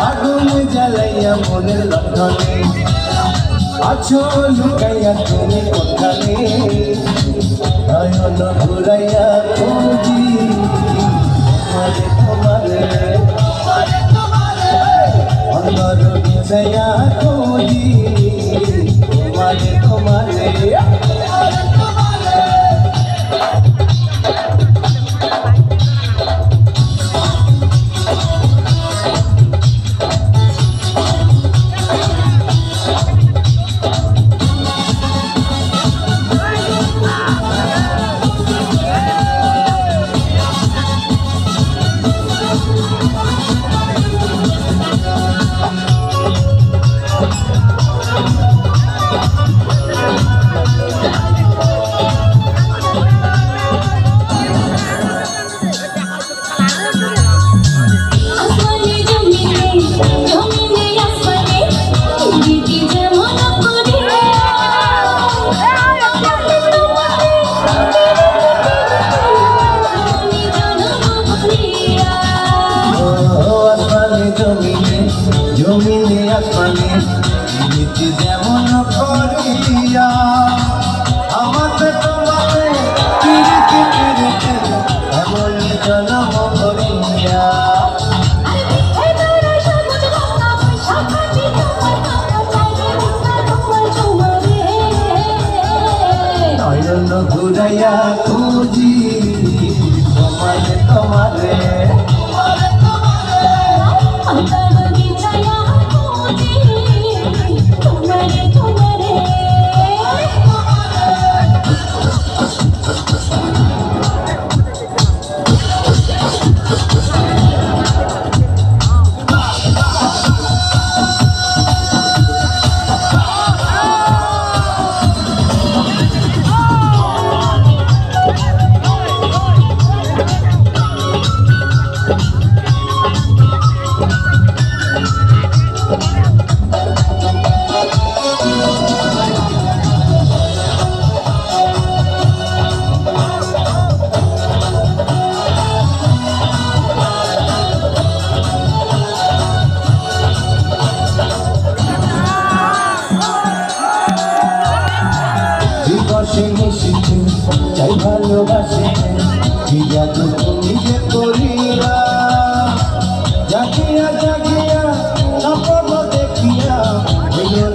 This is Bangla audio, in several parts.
আগুন জ্বালাইয়া মনের লক্ষণে আছো লুকাইয়া তুমি কোথানে নয়ন ঘুরাইয়া খুঁজি তোমারে অন্তর বিছাইয়া খুঁজি তোমারে জমিনে আসমানে নীতি যেমন করিয়া আমাকে তোমাকে পিরিতে পিরিতে এমন জন্ম করিয়া নয়ন ঘুরাইয়া খুঁজি তোমারে তোমারে চাই ভালোবাসে বিয়া তো তুমি যে করিয়া জাগিয়া জাগিয়া স্বপ্ন দেখিয়া ডালিয়া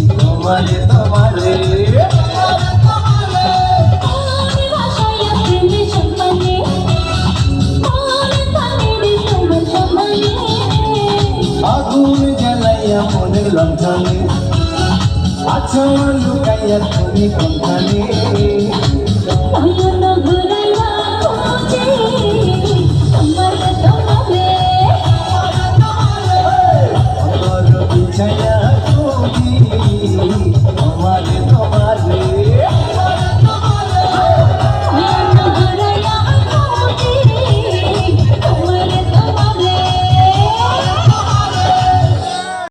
তোমারে তোমারে আগুন জ্বালাইয়া মনের লণ্ঠনে আছো লুকাইয়া তুমি কোনখানে